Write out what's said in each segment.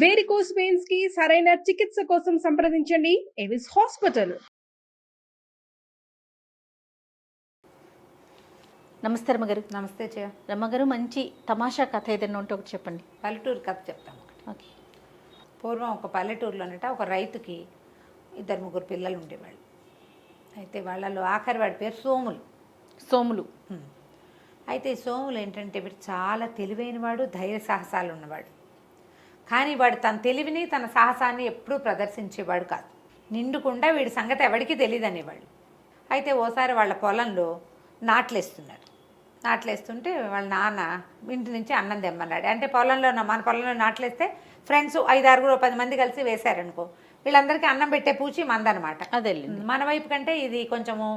Varicose veins కి సరైన చికిత్స కోసం సంప్రదించండి ఎవిస్ హాస్పిటల్. నమస్తే రమ్మగారు. నమస్తే చే రమ్మగారు, మంచి తమాషా కథ ఏదైనా ఉంటే ఒకటి చెప్పండి. పల్లెటూరు కథ చెప్తాము. ఓకే. పూర్వం ఒక పల్లెటూరులోనట ఒక రైతుకి 2-3 పిల్లలు ఉండేవాళ్ళు. అయితే వాళ్ళలో ఆఖరి వాడి పేరు సోములు. సోములు. అయితే ఈ సోములు ఏంటంటే వీడు చాలా తెలివైనవాడు, ధైర్య సాహసాలు ఉన్నవాడు. కానీ వాడు తన తెలివిని తన సాహసాన్ని ఎప్పుడూ ప్రదర్శించేవాడు కాదు. నిండుకుండా వీడి సంగతి ఎవరికీ తెలియదు అనేవాళ్ళు. అయితే ఓసారి వాళ్ళ పొలంలో నాట్లేస్తున్నారు. నాట్లేస్తుంటే వాళ్ళ నాన్న ఇంటి నుంచి అన్నం తెమ్మన్నాడు. అంటే మన పొలంలో నాట్లేస్తే ఫ్రెండ్స్ 5-6 10 కలిసి వేశారనుకో, వీళ్ళందరికీ అన్నం పెట్టే పూచి మందనమాట. అదే మన వైపు కంటే ఇది కొంచెము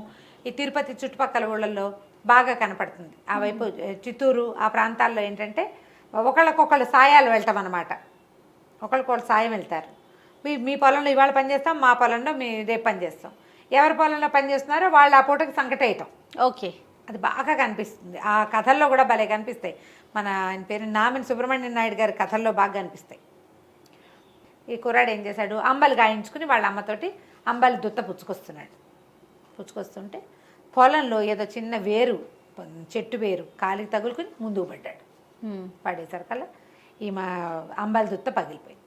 ఈ తిరుపతి చుట్టుపక్కల ఊళ్ళల్లో బాగా కనపడుతుంది. ఆ వైపు చిత్తూరు ఆ ప్రాంతాల్లో ఏంటంటే ఒకళ్ళకొకళ్ళు సాయాలు వెళ్తాం అన్నమాట. ఒకళ్ళకొకళ్ళు సాయం వెళ్తారు. మీ పొలంలో ఇవాళ పని చేస్తాం, మా పొలంలో రేపు పని చేస్తాం. ఎవరి పొలంలో పని చేస్తున్నారో వాళ్ళు ఆ పూటకి సంకటేయటం. ఓకే. అది బాగా కనిపిస్తుంది. ఆ కథల్లో కూడా భలే కనిపిస్తాయి. ఆయన పేరు నామిని సుబ్రహ్మణ్యం నాయుడు గారి కథల్లో బాగా కనిపిస్తాయి. ఈ కుర్రాడు ఏం చేశాడు, అంబలి గాయించుకుని వాళ్ళ అమ్మతోటి అంబలి దుత్త పుచ్చుకొస్తుంటే పొలంలో ఏదో చిన్న చెట్టు వేరు కాలికి తగులుకుని ముందుకు పడ్డాడు. పడేసరికల్లా మా అంబలి దుత్త పగిలిపోయింది.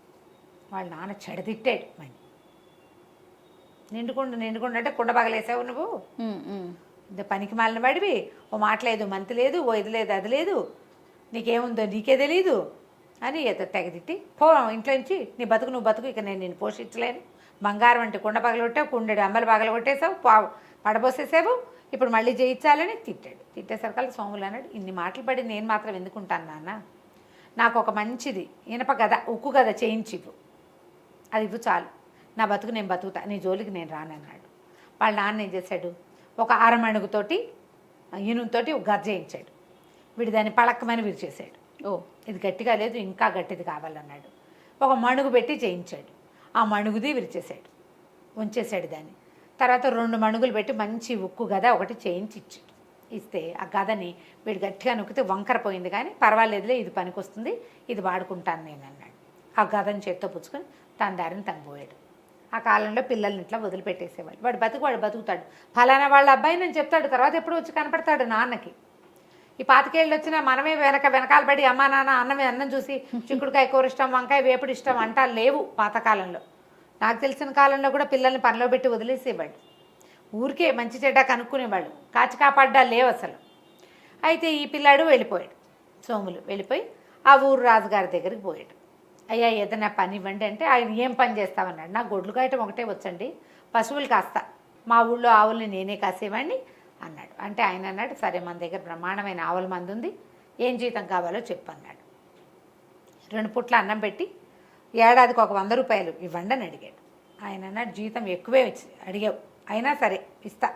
వాళ్ళ నాన్న చెడతిట్టాడు. మని నిండుకుండా అంటే కుండ పగలేసావు నువ్వు, ఇంత పనికి మాలిన వాడివి, ఓ మాట లేదు మంతి లేదు, ఓ ఇది లేదు అది లేదు, నీకేముందో నీకే తెలీదు అని ఏదో తెగదిట్టి పో ఇంట్లో నుంచి, నీ బతుకు నువ్వు బతుకు, ఇక నేను నిన్ను పోషించలేను, బంగారం అంటే కుండ పగలగొట్టావు, కుండెడు అంబలి పగలగొట్టేసావు, పడబోసేసావు, ఇప్పుడు మళ్ళీ చేయించాలని తిట్టాడు. తిట్టేసరికల్లా సోములు అన్నాడు, ఇన్ని మాటలు పడి నేను మాత్రం ఎందుకుంటాను నాన్న, నాకు ఒక మంచిది ఇనప గద ఉక్కు గద చేయించివు, అది ఇవ్వు చాలు, నా బతుకు నేను బతుకుతా, నీ జోలికి నేను రానన్నాడు. వాళ్ళ నాన్న ఏం చేశాడు, ఒక అరమణుగుతోటి ఇనుముతోటి ఒక గద చేయించాడు. వీడు దాన్ని పళక్కమని విరిచేశాడు. ఓ ఇది గట్టిగా లేదు, ఇంకా గట్టిది కావాలన్నాడు. ఒక మణుగు పెట్టి చేయించాడు. ఆ మణుగుది విరిచేశాడు, ఉంచేశాడు దాన్ని. తర్వాత 2 మణుగులు పెట్టి మంచి ఉక్కు గద ఒకటి చేయించి ఇచ్చాడు. ఇస్తే ఆ గదని వీడు గట్టిగా నొక్కితే వంకర పోయింది, కానీ పర్వాలేదులే ఇది పనికొస్తుంది, ఇది వాడుకుంటాను నేను అన్నాడు. ఆ గదని చేత్తో పుచ్చుకొని తన దారిని తను పోయాడు. ఆ కాలంలో పిల్లల్ని ఇట్లా వదిలిపెట్టేసేవాళ్ళు. వాడు బతుకుతాడు, ఫలానా వాళ్ళ అబ్బాయి నేను చెప్తాడు, తర్వాత ఎప్పుడు వచ్చి కనపడతాడు నాన్నకి. ఈ 25 ఏళ్ళు వచ్చినా మనమే వెనకాల పడి అమ్మా నాన్న అన్నం చూసి చిక్కుడుకాయ కూర ఇష్టం, వంకాయ వేపుడు ఇష్టం అంటా లేవు పాతకాలంలో. నాకు తెలిసిన కాలంలో కూడా పిల్లల్ని పనిలో పెట్టి వదిలేసేవాళ్ళు, ఊరికే మంచి చెడ్డ కనుక్కునేవాళ్ళు, కాచి కాపాడ్డా లేవు అసలు. అయితే ఈ పిల్లాడు వెళ్ళిపోయాడు. సోములు వెళ్ళిపోయి ఆ ఊరు రాజుగారి దగ్గరికి పోయాడు. అయ్యా ఏదైనా పని ఇవ్వండి అంటే, ఆయన ఏం పని చేస్తామన్నాడు. నాకు గొడ్లు కాయటం ఒకటే వచ్చండి, పశువులు కాస్తా, మా ఊళ్ళో ఆవుల్ని నేనే కాసేవాడిని అన్నాడు. అంటే ఆయన అన్నాడు, సరే మన దగ్గర బ్రహ్మాండమైన ఆవుల మంది ఉంది, ఏం జీతం కావాలో చెప్పు అన్నాడు. 2 పూట్ల అన్నం పెట్టి ఏడాదికి ఒక 100 రూపాయలు ఇవ్వండి అని అడిగాడు. ఆయన అన్నాడు, జీతం ఎక్కువే అడిగావు, అయినా సరే ఇస్తా,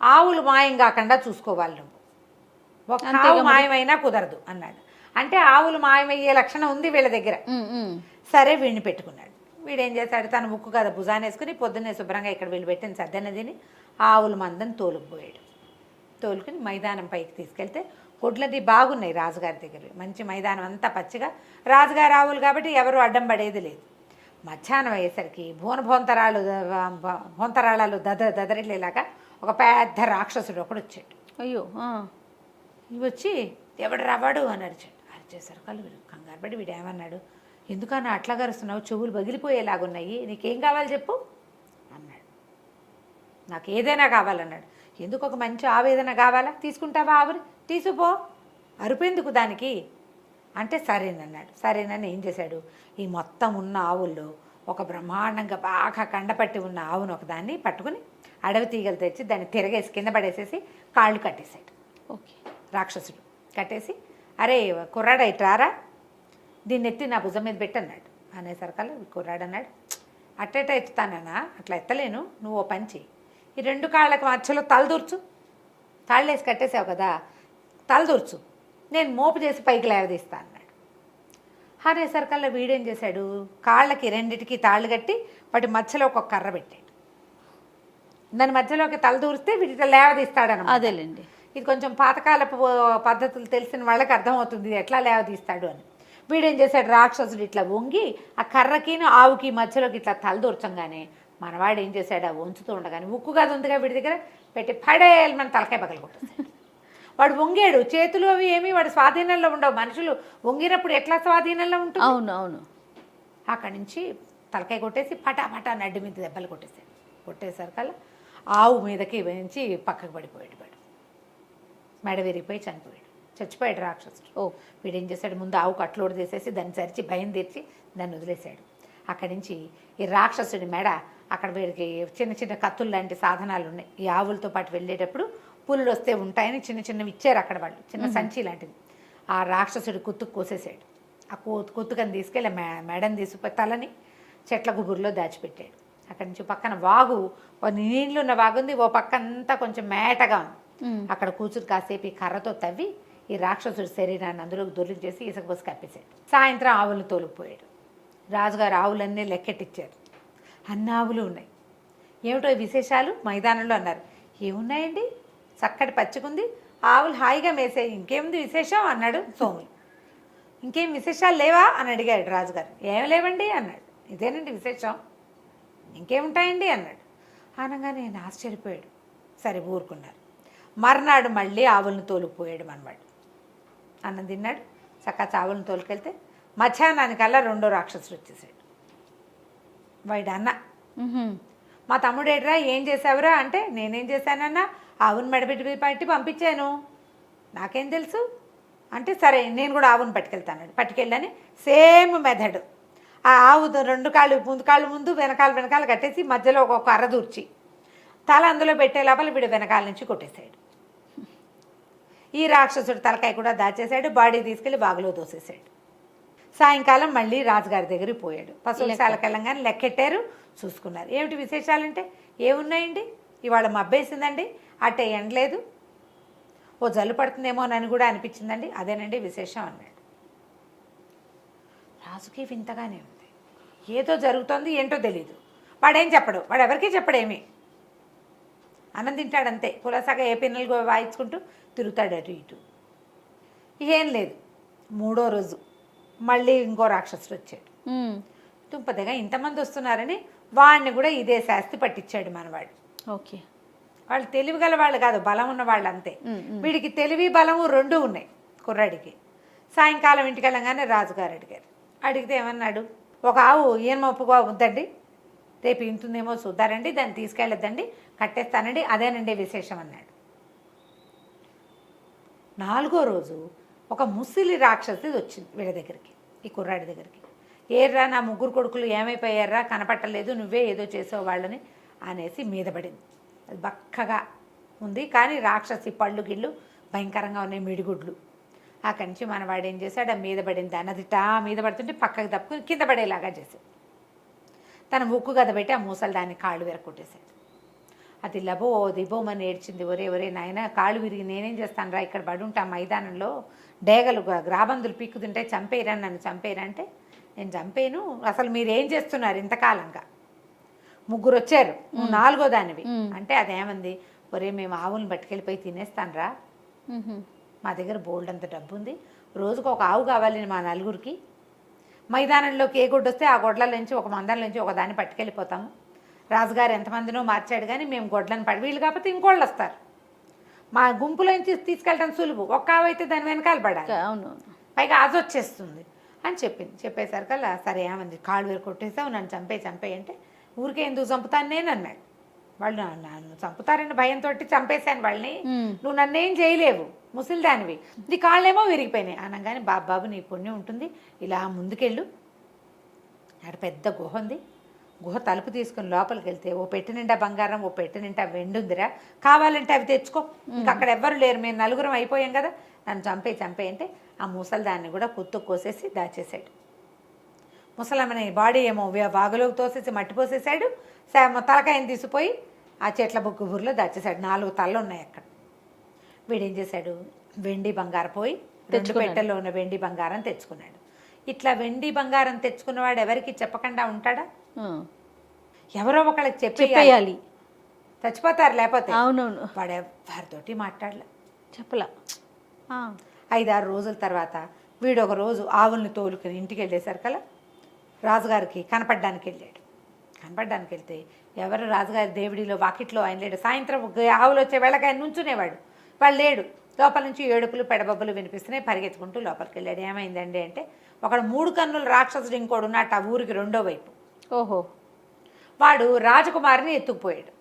ఆవులు మాయం కాకుండా చూసుకోవాలి నువ్వు, ఒక ఆవు మాయమైనా కుదరదు అన్నాడు. అంటే ఆవులు మాయమయ్యే లక్షణం ఉంది వీళ్ళ దగ్గర. సరే వీడిని పెట్టుకున్నాడు. వీడేం చేశాడు, తన ముక్కు కదా భుజాన్ని వేసుకుని పొద్దున్నే శుభ్రంగా ఇక్కడ వీళ్ళు పెట్టిన సద్దన్నదిని ఆవుల మందని తోలుకుపోయాడు. తోలుకుని మైదానం పైకి తీసుకెళ్తే గొడ్లది బాగున్నాయి రాజుగారి దగ్గర, మంచి మైదానం అంతా పచ్చిగా, రాజుగారి ఆవులు కాబట్టి ఎవరు అడ్డం పడేది లేదు. మధ్యాహ్నం అయ్యేసరికి భోంతరాళాలు దదరిల్లేలాగా ఒక పెద్ద రాక్షసుడు ఒకడు వచ్చాడు. అయ్యో. ఇవి వచ్చి ఎవడు రావాడు అని అరిచేశారు. కళ్ళు కంగారు పడి వీడు ఏమన్నాడు, ఎందుకన్నా అట్లా గరుస్తున్నావు, చెవులు పగిలిపోయేలాగున్నాయి, నీకేం కావాలి చెప్పు అన్నాడు. నాకు ఏదైనా కావాలన్నాడు. ఎందుకు, ఒక మంచి ఆవు ఏదైనా కావాలా, తీసుకుంటావా ఆవుని, తీసుకుపో, అరుపెందుకు దానికి అంటే సరేనన్నాడు. సరేనని ఏం చేశాడు, ఈ మొత్తం ఉన్న ఆవుల్లో ఒక బ్రహ్మాండంగా బాగా కండపట్టి ఉన్న ఆవును ఒకదాన్ని పట్టుకుని అడవి తీగలు తెచ్చి దాన్ని తిరగేసి కింద పడేసేసి కాళ్ళు కట్టేశాడు. ఓకే. రాక్షసుడు కట్టేసి, అరే కుర్రాడు ఇట్రారా, దీన్ని ఎత్తి నా భుజం మీద పెట్టన్నాడు. అనేసరికల్లా కుర్రాడు అన్నాడు, అట్టేట ఎత్తుతానన్నా, అట్లా ఎత్తలేను, నువ్వు ఓ పంచి ఈ 2 కాళ్ళకి మధ్యలో తలదూర్చు, తాళ్ళేసి కట్టేసావు కదా, తలదూర్చు, నేను మోపు చేసి పైకి లేవదీస్తా అన్నాడు. అనేసరికల్లా వీడేం చేశాడు, కాళ్ళకి 2టికి తాళ్ళు కట్టి వాటి మధ్యలో ఒక కర్ర పెట్టాడు. దాని మధ్యలోకి తలదూరిస్తే వీటి లేవదీస్తాడన్నమాట. అదేలేండి. ఇది కొంచెం పాతకాలపు పద్ధతులు తెలిసిన వాళ్ళకి అర్థమవుతుంది ఎట్లా లేవదీస్తాడు అని. వీడేం చేశాడు, రాక్షసుడు ఇట్లా వంగి ఆ కర్రకిను ఆవుకి మధ్యలోకి ఇట్లా తలదూర్చంగానే మనవాడు ఏం చేశాడు, ఆ వంచుతూ ఉండగానే ఉక్కు కాదు ఉందిగా వీడి దగ్గర పెట్టి పడేయాలి మన తలకాయ పగలు కొట్టేశాడు. వాడు వంగాడు, చేతులు అవి ఏమి వాడు స్వాధీనంలో ఉండవు. మనుషులు వంగినప్పుడు ఎట్లా స్వాధీనంలో ఉంటుంది. అవును అవును. అక్కడి నుంచి తలకాయ కొట్టేసి పటా నడ్డి మీద దెబ్బలు కొట్టేశాడు. కొట్టేసరికల్లా ఆవు మీదకి వేయించి పక్కకు పడిపోయాడు. వాడు మెడ విరిగిపోయి చచ్చిపోయాడు రాక్షసుడు. వీడేం చేశాడు, ముందు ఆవు కట్లోడు తీసేసి దాన్ని సరిచి భయం తీర్చి దాన్ని వదిలేశాడు. అక్కడి నుంచి ఈ రాక్షసుడి మెడ అక్కడ వీడికి చిన్న చిన్న కత్తులు లాంటి సాధనాలు ఉన్నాయి. ఈ ఆవులతో పాటు వెళ్ళేటప్పుడు పులులు వస్తే ఉంటాయని చిన్న చిన్నవి ఇచ్చారు అక్కడ వాళ్ళు, చిన్న సంచి లాంటిది. ఆ రాక్షసుడి కుత్తుకు కోసేసాడు. ఆ కుత్తుకని తీసుకెళ్ళి మెడని తీసుకుపోయి తలని చెట్ల గుబురులో దాచిపెట్టాడు. అక్కడి నుంచి పక్కన వాగు, నీళ్ళు ఉన్న వాగుంది, ఓ పక్క అంతా కొంచెం మేటగా ఉంది. అక్కడ కూర్చుని కాసేపు ఈ కర్రతో తవ్వి ఈ రాక్షసుడి శరీరాన్ని అందులోకి దొరికించేసి ఇసుక పోసి కప్పేశాడు. సాయంత్రం ఆవులను తోలుకుపోయాడు. రాజుగారు ఆవులన్నీ లెక్కెట్టిచ్చారు. అన్ని ఆవులు ఉన్నాయి. ఏమిటో విశేషాలు మైదానంలో అన్నారు. ఏమున్నాయండి, చక్కటి పచ్చికుంది, ఆవులు హాయిగా మేసాయి, ఇంకేముంది విశేషం అన్నాడు సోములు. ఇంకేం విశేషాలు లేవా అని అడిగాడు రాజుగారు. ఏమి లేవండి అన్నాడు. ఇదేనండి విశేషం, ఇంకేముంటాయండి అన్నాడు. అనగానే నేను ఆశ్చర్యపోయాడు. సరే ఊరుకున్నారు. మర్నాడు మళ్ళీ ఆవులను తోలుకుపోయాడు మనవాడు. అన్నం తిన్నాడు, చక్కగా ఆవులను తోలుకెళ్తే మధ్యాహ్నానికల్లా రెండో రాక్షసుడు వచ్చేసాడు. వాడు అన్న, మా తమ్ముడేట్రా ఏం చేసావురా అంటే, నేనేం చేశానన్నా, ఆవును మెడబెట్టి పట్టి పంపించాను, నాకేం తెలుసు అంటే, సరే నేను కూడా ఆవును పట్టుకెళ్తాను. పట్టుకెళ్ళని సేమ్ మెథడ్. ఆ ఆవు రెండు కాళ్ళు ముందు వెనకాల కట్టేసి మధ్యలో ఒక కర్ర దూర్చి తల అందులో పెట్టే లోపల వీడు వెనకాల నుంచి కొట్టేశాడు. ఈ రాక్షసుడు తలకాయ కూడా దాచేశాడు. బాడీ తీసుకెళ్ళి బాగులో దోసేశాడు. సాయంకాలం మళ్ళీ రాజుగారి దగ్గరికి పోయాడు. పశువులకి వెళ్ళంగానే లెక్కెట్టారు, చూసుకున్నారు. ఏమిటి విశేషాలంటే, ఏమున్నాయండి, ఇవాళ మబ్బేసిందండి, అట్టే ఎండలేదు, ఓ జల్లు పడుతుందేమోనని కూడా అనిపించిందండి, అదేనండి విశేషం అన్నాడు. రాజుకి వింతగానే ఉంది, ఏదో జరుగుతోంది, ఏంటో తెలీదు. వాడేం చెప్పడు, వాడు ఎవరికీ చెప్పడేమి, అన్నం తింటాడంతే, కులసాగా ఏ పిన్నలు వాయించుకుంటూ తిరుగుతాడు అటు ఇటు. ఏం లేదు. మూడో రోజు మళ్ళీ ఇంకో రాక్షసుడు వచ్చాడు. తుంపదగా ఇంతమంది వస్తున్నారని వాడిని కూడా ఇదే శాస్తి పట్టించాడు మనవాడు. ఓకే, వాళ్ళు తెలివి గల వాళ్ళు కాదు, బలం ఉన్న వాళ్ళు అంతే. వీడికి తెలివి బలము రెండూ ఉన్నాయి కుర్రాడికి. సాయంకాలం ఇంటికి వెళ్ళగానే రాజుగారు అడిగారు. అడిగితే ఏమన్నాడు, ఒక ఆవు ఈయన ఒప్పుగా వద్దండి, రేపు ఇంటుందేమో చూద్దారండి, దాన్ని తీసుకెళ్ళొద్దండి, కట్టేస్తానండి, అదేనండి విశేషం అన్నాడు. నాలుగో రోజు ఒక ముసిలి రాక్షసి వచ్చింది వీళ్ళ దగ్గరికి, ఈ కుర్రాడి దగ్గరికి. ఏర్రా నా ముగ్గురు కొడుకులు ఏమైపోయారా, కనపట్టలేదు, నువ్వే ఏదో చేసావు వాళ్ళని అనేసి మీద పడింది. అది బక్కగా ఉంది, కానీ రాక్షసి పళ్ళు గిళ్ళు భయంకరంగా ఉన్నాయి, మిడిగుడ్లు. అక్కడి నుంచి మనవాడు ఏం చేశాడు, ఆ మీద పడింది అన్నది మీద పడుతుంటే పక్కకు తప్పుకుని కింద పడేలాగా చేశాడు. తన ముక్కు గద పెట్టి ఆ మూసలు దాన్ని కాళ్ళు విరగొట్టేశాడు. అది దిబోమని ఏడ్చింది. ఒరే నాయన, కాళ్ళు విరిగి నేనేం చేస్తాను రా, ఇక్కడ పడి ఉంటా మైదానంలో, డేగలు గ్రాబందులు పీక్కుతుంటే చంపేయరా, నన్ను చంపేయరా అంటే, నేను చంపేను, అసలు మీరేం చేస్తున్నారు ఇంతకాలంగా, ముగ్గురు వచ్చారు, నువ్వు నాలుగో దానివి అంటే, అదేమంది, ఒరే మేము ఆవులను పట్టుకెళ్ళిపోయి తినేస్తాను రా, మా దగ్గర బోల్డ్ అంత డబ్బు ఉంది, రోజుకు ఒక ఆవు కావాలి మా నలుగురికి, మైదానంలోకి ఏ గొడ్డు వస్తే ఆ గొడ్ల నుంచి ఒక మందల నుంచి ఒక దాన్ని పట్టుకెళ్ళిపోతాము, రాజుగారు ఎంతమందినో మార్చాడు కానీ మేము గొడ్లను వీళ్ళు కాకపోతే ఇంకోళ్ళు వస్తారు, మా గుంపులోంచి తీసుకెళ్ళడం సులువు, ఒక్క ఆవు అయితే దాని వెనకాల పడాలి, అవును, పైగా అది వచ్చేస్తుంది అని చెప్పింది. చెప్పేసరికల్లా సరే ఏమంది, కాళ్ళు వేరు కొట్టేసావు, నన్ను చంపేయి అంటే, ఊరికే ఎందుకు చంపుతాను నేను అన్నాడు. వాళ్ళు నన్ను చంపుతారని భయంతో చంపేశాను వాళ్ళని, నువ్వు నన్నేం చేయలేవు, ముసలిదానివి, నీ కాళ్ళేమో విరిగిపోయినాయి అనగానే, బాబు నీ పుణ్యం ఉంటుంది, ఇలా ముందుకెళ్ళు, అక్కడ పెద్ద గుహ ఉంది, గుహ తలుపు తీసుకుని లోపలికి వెళ్తే ఓ పెట్టి నిండా బంగారం, ఓ పెట్టి నిండా వెండి ఉందిరా, కావాలంటే అవి తెచ్చుకో, ఇంకా అక్కడ ఎవ్వరు లేరు, మేము నలుగురం అయిపోయాం కదా, నన్ను చంపేయి అంటే ఆ ముసలిదాన్ని కూడా కుత్తు కోసేసి దాచేశాడు. ముసలమ్మని బాడీ ఏమో వాగులోకి తోసేసి మట్టి పోసేసాడు, తలకాయని తీసిపోయి ఆ చెట్ల బుర్రలో దాచేశాడు. 4 తలలు ఉన్నాయి అక్కడ. వీడేం చేశాడు, వెండి బంగారం పోయి 2 పెట్టెల్లో ఉన్న వెండి బంగారం తెచ్చుకున్నాడు. ఇట్లా వెండి బంగారం తెచ్చుకున్నవాడు ఎవరికి చెప్పకుండా ఉంటాడా, ఎవరో ఒకళ్ళకి చెప్పేయాలి, చచ్చిపోతారు లేకపోతే. అవునవును, వాడు ఎవరితోటి మాట్లాడలే, చెప్పలా. 5-6 రోజుల తర్వాత వీడు ఒక రోజు ఆవుల్ని తోలుకుని ఇంటికి వెళ్ళేసరికల్లా రాజుగారికి కనపడడానికి వెళ్తే ఎవరు రాజుగారి దేవుడిలో వాకిట్లో ఆయన లేడు. సాయంత్రం ఆవులు వచ్చే వేళకి ఆయన నుంచునేవాడు, వాళ్ళు లేడు. లోపల నుంచి ఏడుపులు పెడబబ్బులు వినిపిస్తున్నాయి. పరిగెత్తుకుంటూ లోపలికి వెళ్ళాడు. ఏమైందండి అంటే, ఒకడు 3 కన్నుల రాక్షసుడు ఇంకోడు ఉన్నట్టు ఆ ఊరికి రెండో వైపు. ఓహో. వాడు రాజకుమారిని ఎత్తుకుపోయాడు.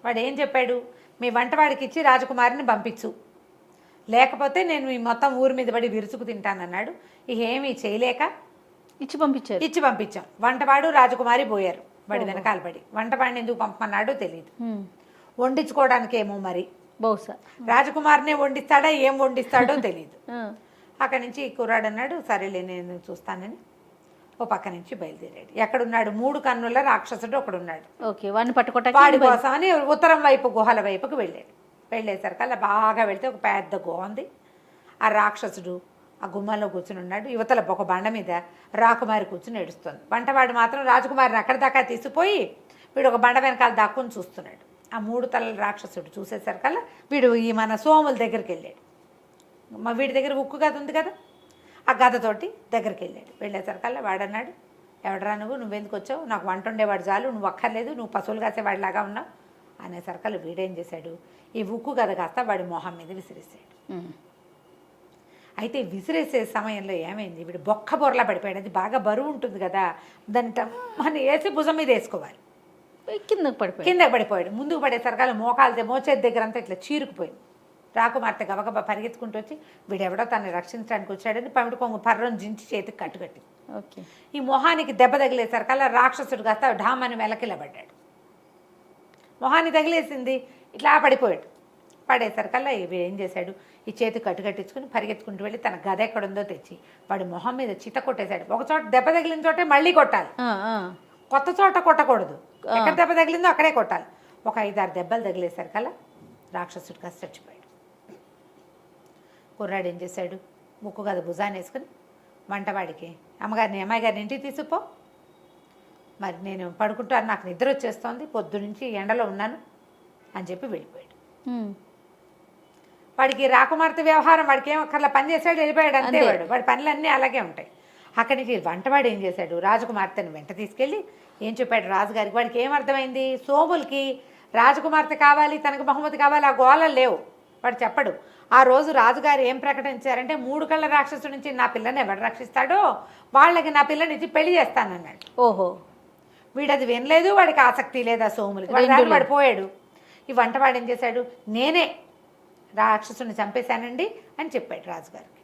వాడు ఏం చెప్పాడు, మీ వంటవాడికి ఇచ్చి రాజకుమారిని పంపించు, లేకపోతే నేను మీ మొత్తం ఊరి మీద పడి విరుచుకు తింటానన్నాడు. ఇక ఏమీ చేయలేక ఇచ్చి పంపించాం. వంటవాడు రాజకుమారి పోయారు వాడి వెనకాల పడి. వంటవాడిని ఎందుకు పంపమన్నాడో తెలియదు, వండించుకోవడానికేమో మరి బహుశా రాజకుమారినే వండిస్తాడా ఏం వండిస్తాడో తెలియదు. అక్కడి నుంచి కుర్రాడు అన్నాడు, సరేలే నేను చూస్తానని ఓ పక్క నుంచి బయలుదేరాడు. ఎక్కడున్నాడు, 3 కన్నుల రాక్షసుడు ఒకడున్నాడు. వాడి కోసమని ఉత్తరం వైపు గుహల వైపుకు వెళ్ళాడు. వెళ్ళేసరికల్లా బాగా వెళ్తే ఒక పెద్ద గుహ ఉంది. ఆ రాక్షసుడు ఆ గుమ్మలో కూర్చుని ఉన్నాడు. యువతల ఒక బండ మీద రాకుమారి కూర్చుని ఏడుస్తుంది. వంటవాడు మాత్రం రాజకుమారిని అక్కడి దాకా తీసుకుపోయి వీడు ఒక బండ వెనకాల దాక్కుని చూస్తున్నాడు. ఆ 3 తలల రాక్షసుడు చూసేసరికల్లా వీడు ఈ మన సోముల దగ్గరికి వెళ్ళాడు. వీడి దగ్గర ఉక్కు గద ఉంది కదా, ఆ గదతోటి దగ్గరికి వెళ్ళాడు. వెళ్ళేసరికల్లా వాడన్నాడు, ఎవడరా నువ్వెందుకు వచ్చావు, నాకు వంట ఉండేవాడు చాలు, నువ్వు అక్కర్లేదు, నువ్వు పశువులు కాసేవాడిలాగా ఉన్నావు అనేసరికల్లా వీడేం చేశాడు, ఈ ఉక్కు గద కాస్త వాడి మొహం మీద విసిరేసాడు. అయితే విసిరేసే సమయంలో ఏమైంది, వీడు బొక్క బొరలా పడిపోయాడు. అది బాగా బరువు ఉంటుంది కదా, దాన్ని టమ్మని వేసి భుజం మీద వేసుకోవాలి. కిందకి పడిపోయాడు. ముందుకు పడేసరికల్లా మోచేతి దగ్గర అంతా ఇట్లా చీరుకుపోయింది. రాకుమార్తె గబగబా పరిగెత్తుకుంటూ వచ్చి వీడెవడో తనని రక్షించడానికి వచ్చాడని పమిడి కొంగు పర్రను జించి చేతికి కట్టుకట్టింది. ఈ మొహానికి దెబ్బ తగిలేసరికల్లా రాక్షసుడు కాస్త ఢామని వెలకిలబడ్డాడు. మొహాన్ని తగిలేసింది, ఇట్లా పడిపోయాడు. పడేసరికల్లా ఇవి ఏం చేశాడు, ఈ చేతి కట్టుకట్టించుకుని పరిగెత్తుకుంటూ వెళ్ళి తన గద ఎక్కడుందో తెచ్చి వాడి మొహం మీద చిత కొట్టేశాడు. ఒక చోట దెబ్బ తగిలిన చోటే మళ్ళీ కొట్టాలి, కొత్త చోట కొట్టకూడదు. ఎక్కడ దెబ్బ తగిలిందో అక్కడే కొట్టాలి. ఒక 5-6 దెబ్బలు తగిలేసరికల్లా రాక్షసుడు కాస్త చచ్చిపోయాడు. కుర్రాడు ఏం చేశాడు, ముక్కు గద భుజాన్ని వేసుకుని వంటవాడికి అమ్మాయి గారిని ఇంటికి తీసుకుపో, మరి నేను పడుకుంటాను, నాకు నిద్ర వచ్చేస్తోంది, పొద్దునుంచి ఎండలో ఉన్నాను అని చెప్పి వెళ్ళిపోయాడు. వాడికి రాకుమార్తె వ్యవహారం వాడికి ఏం అక్కర్లా, పని చేశాడు వెళ్ళిపోయాడు అంతే. వాడి పనులన్నీ అలాగే ఉంటాయి. అక్కడి నుంచి వంటవాడు ఏం చేశాడు, రాజకుమార్తెను వెంట తీసుకెళ్ళి ఏం చెప్పాడు రాజుగారికి. వాడికి ఏమర్థమైంది, సోములకి రాజకుమార్తె కావాలి, తనకు బహుమతి కావాలి, ఆ గోళలు లేవు. వాడు చెప్పడు. ఆ రోజు రాజుగారు ఏం ప్రకటించారంటే, 3 కళ్ళ రాక్షసు నుంచి నా పిల్లని ఎవరు రక్షిస్తాడో వాళ్ళకి నా పిల్లని ఇచ్చి పెళ్లి చేస్తానన్నాడు. ఓహో. వీడది వినలేదు, వాడికి ఆసక్తి లేదా సోములకి, వాడు పోయాడు. ఈ వంటవాడు ఏం చేశాడు, నేనే రాక్షసుని చంపేశానండి అని చెప్పాడు రాజుగారికి.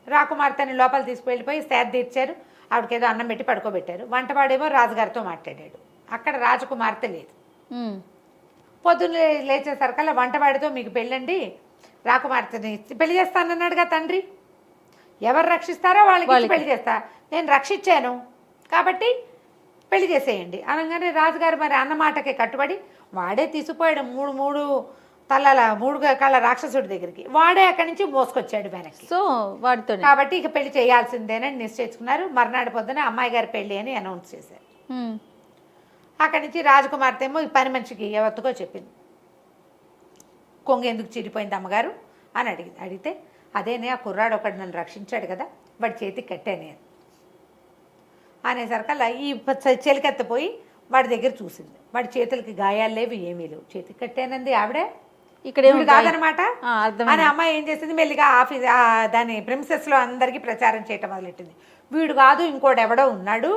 రాకుమార్తెని లోపల తీసుకువెళ్ళిపోయి సేద తీర్చారు. ఆవిడకేదో అన్నం పెట్టి పడుకోబెట్టారు. వంటవాడేమో రాజుగారితో మాట్లాడాడు. అక్కడ రాజకుమార్తె లేదు. పొద్దున్న లేచేసరికల్లా వంటవాడితో మీకు పెళ్ళండి, రాకుమార్తెని పెళ్లి చేస్తానన్నాడుగా తండ్రి, ఎవరు రక్షిస్తారో వాళ్ళకి పెళ్లి చేస్తా, నేను రక్షించాను కాబట్టి పెళ్లి చేసేయండి అనగానే రాజుగారు మరి అన్నమాటకి కట్టుబడి వాడే తీసుకుపోయాడు 3 కళ్ళ రాక్షసుడి దగ్గరికి. వాడే అక్కడి నుంచి మోసుకొచ్చాడు వెనక్కి. సో వాడితో కాబట్టి ఇక పెళ్లి చేయాల్సిందేనని నిశ్చయించుకున్నారు. మర్నాడు పొద్దున అమ్మాయి గారి పెళ్లి అని అనౌన్స్ చేశారు. అక్కడి నుంచి రాజకుమార్తె ఏమో ఈ పని మనిషికి ఎవరికో చెప్పింది, కొంగు ఎందుకు చిరిపోయింది అమ్మగారు అని అడిగితే అదేనే ఆ కుర్రాడు ఒకడు నన్ను రక్షించాడు కదా, వాడి చేతికి కట్టానే అనేసరికల్లా ఈ చెలికెత్తపోయి వాడి దగ్గర చూసింది. వాడి చేతులకి గాయాలు లేవు, ఏమీ లేవు, చేతికి కట్టానంది ఆవిడే, ఇక్కడ కాదనమాట అని. అమ్మాయి ఏం చేసింది, మెల్లిగా దాని ప్రిన్సెస్లో అందరికీ ప్రచారం చేయటం మొదలెట్టింది. వీడు కాదు ఇంకోటి ఎవడో ఉన్నాడు,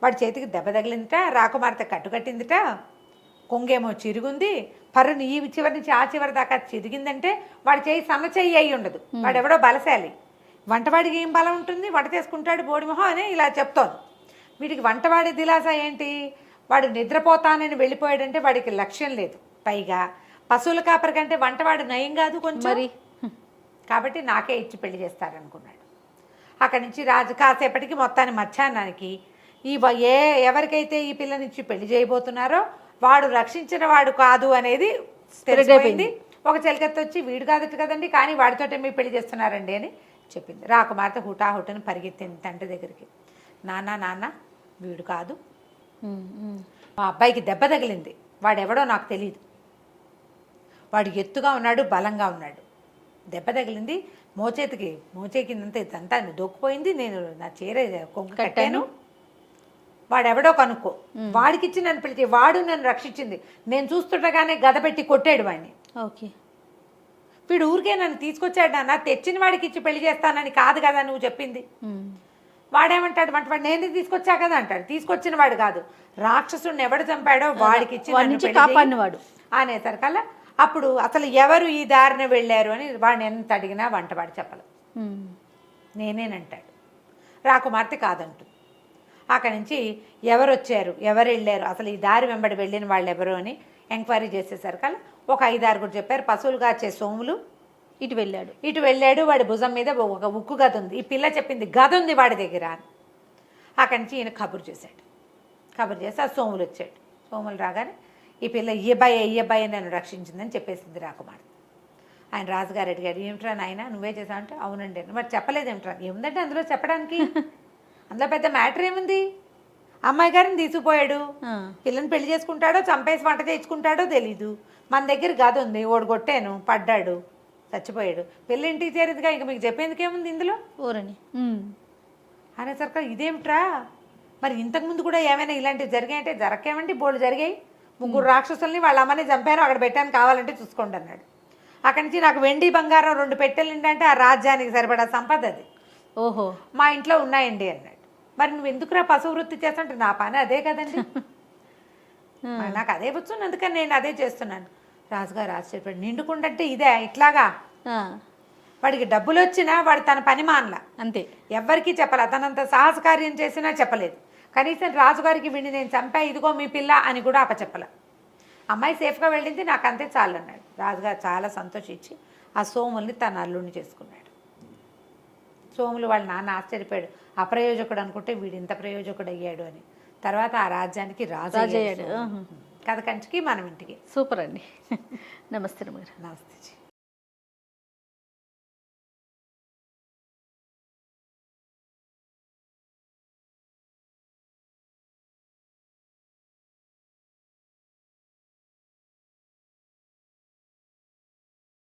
వాడి చేతికి దెబ్బ తగిలిందిట, రాకుమార్తె కట్టుకట్టిందిట, కొంగేమో చిరుగుంది, పర్రుని ఈ చివరి నుంచి ఆ చివరి దాకా చిరిగిందంటే వాడి చేయి సన్నచెయ్యి అయి ఉండదు, వాడెవడో బలశాలి, వంటవాడికి ఏం బలం ఉంటుంది, వంట చేసుకుంటాడు బోడిమొహం అని ఇలా చెప్తోంది. వీడికి వంటవాడి దిలాస ఏంటి, వాడు నిద్రపోతానని వెళ్ళిపోయాడంటే వాడికి లక్ష్యం లేదు. పైగా పశువుల కాపరి కంటే వంటవాడు నయం కాదు కొంచెం, కాబట్టి నాకే ఇచ్చి పెళ్లి చేస్తారనుకున్నాడు. అక్కడి నుంచి రాజు కాసేపటికి మొత్తాన్ని మధ్యాహ్నానికి ఎవరికైతే ఈ పిల్లనిచ్చి పెళ్లి చేయబోతున్నారో వాడు రక్షించిన వాడు కాదు అనేది తెలిసిపోయింది. ఒక చెలికత్తి వచ్చి వీడు కాదట కదండి, కానీ వాడితోటే మీ పెళ్లి చేస్తున్నారండి అని చెప్పింది. రాకుమార్తె హుటాహుటని పరిగెత్తింది తండ్రి దగ్గరికి. నాన్న వీడు కాదు, మా అబ్బాయికి దెబ్బ తగిలింది, వాడెవడో నాకు తెలియదు, వాడు ఎత్తుగా ఉన్నాడు, బలంగా ఉన్నాడు, దెబ్బ తగిలింది మోచేకిందంతా ఇదంతా దొక్కిపోయింది. నేను నా చీర కొంగు కట్టాను. వాడెవడో కనుక్కో, వాడికిచ్చి నన్ను పిలిచి వాడు నన్ను రక్షించింది. నేను చూస్తుండగానే గద పెట్టి కొట్టాడు వాడిని. ఓకే. వీడు ఊరికే నన్ను తీసుకొచ్చాడు నాన్న, తెచ్చిన వాడికి ఇచ్చి పెళ్లి చేస్తానని కాదు కదా నువ్వు చెప్పింది. వాడేమంటాడు, వాడు నేనే తీసుకొచ్చా కదా అంటాడు. తీసుకొచ్చిన వాడు కాదు, రాక్షసుడిని ఎవడు చంపాడో వాడికి ఇచ్చి కాపాడినవాడు అనేసరికల్లా అప్పుడు అసలు ఎవరు ఈ దారిన వెళ్ళారు అని వాడిని ఎంత అడిగినా వంటవాడు చెప్పలేదు. నేనేనంటాడు. రాకుమార్తె కాదంటుంది. అక్కడి నుంచి ఎవరు వచ్చారు, ఎవరు వెళ్ళారు, అసలు ఈ దారి వెంబడి వెళ్ళిన వాళ్ళు ఎవరు అని ఎంక్వైరీ చేసేసరికల్లా ఒక 5-6 చెప్పారు. పశువులు కాచే సోములు ఇటు వెళ్ళాడు. వాడి భుజం మీద ఒక ఉక్కు గద ఉంది. ఈ పిల్ల చెప్పింది గద ఉంది వాడి దగ్గర అని. అక్కడి నుంచి ఈయన కబురు చేసి ఆ సోములు వచ్చాడు. సోములు రాగానే ఈ పిల్ల ఈ అబ్బాయి నన్ను రక్షించిందని చెప్పేసింది రాకుమార్తె. ఆయన రాజుగారు అడిగాడు, ఏమిట్రా నాయన నువ్వే చేసావు అంటే, అవునండి. మరి చెప్పలేదు ఏమిట్రా? ఏముందంటే అందులో చెప్పడానికి, అందులో పెద్ద మ్యాటర్ ఏముంది? అమ్మాయి గారిని తీసుకుపోయాడు, పిల్లని పెళ్లి చేసుకుంటాడో చంపేసి వంట చేయించుకుంటాడో తెలీదు. మన దగ్గర గద ఉంది, ఓడగొట్టాను, పడ్డాడు, చచ్చిపోయాడు. పెళ్ళి ఇంటికి చేరేదిగా, ఇక మీకు చెప్పేందుకేముంది ఇందులో ఊరని అనేసరికి ఇదేమిట్రా, మరి ఇంతకుముందు కూడా ఏమైనా ఇలాంటివి జరిగాయంటే, జరగకేమండి బోళ్ళు జరిగాయి. 3 రాక్షసుల్ని వాళ్ళ అమ్మని చంపారు, అక్కడ పెట్టాను కావాలంటే చూసుకోండి అన్నాడు. అక్కడి నుంచి నాకు వెండి బంగారం 2 పెట్టెలు ఏంటంటే ఆ రాజ్యానికి సరిపడా సంపద అది. ఓహో, మా ఇంట్లో ఉన్నాయండి అన్నాడు. మరి నువ్వు ఎందుకురా పశు వృత్తి చేస్తుంటే, నా పని అదే కదండి, నాకు అదే వచ్చు, అందుకని నేను అదే చేస్తున్నాను. రాజుగారు ఆశ్చర్యపడి, నిండుకుండంటే ఇదే ఇట్లాగా? వాడికి డబ్బులు వచ్చినా వాడు తన పని మానలా, అంతే. ఎవ్వరికీ చెప్పాల, తనంత సాహసకార్యం చేసినా చెప్పలేదు. కనీసం రాజుగారికి వీడిని నేను చంపా, ఇదిగో మీ పిల్ల అని కూడా అప్పచెప్పల. అమ్మాయి సేఫ్గా వెళ్ళింది, నాకు అంతే చాలు అన్నాడు. రాజుగారు చాలా సంతోషించి ఆ సోముల్ని తన అల్లుడిని చేసుకున్నాడు. సోములు వాళ్ళ నాన్న ఆశ్చర్యపోయాడు, అప్రయోజకుడు అనుకుంటే వీడు ఇంత ప్రయోజకుడు అయ్యాడు అని. తర్వాత ఆ రాజ్యానికి రాజు అయ్యాడు. కథ కంచికి మనం ఇంటికి. సూపర్ అండి. నమస్తే. నమస్తే.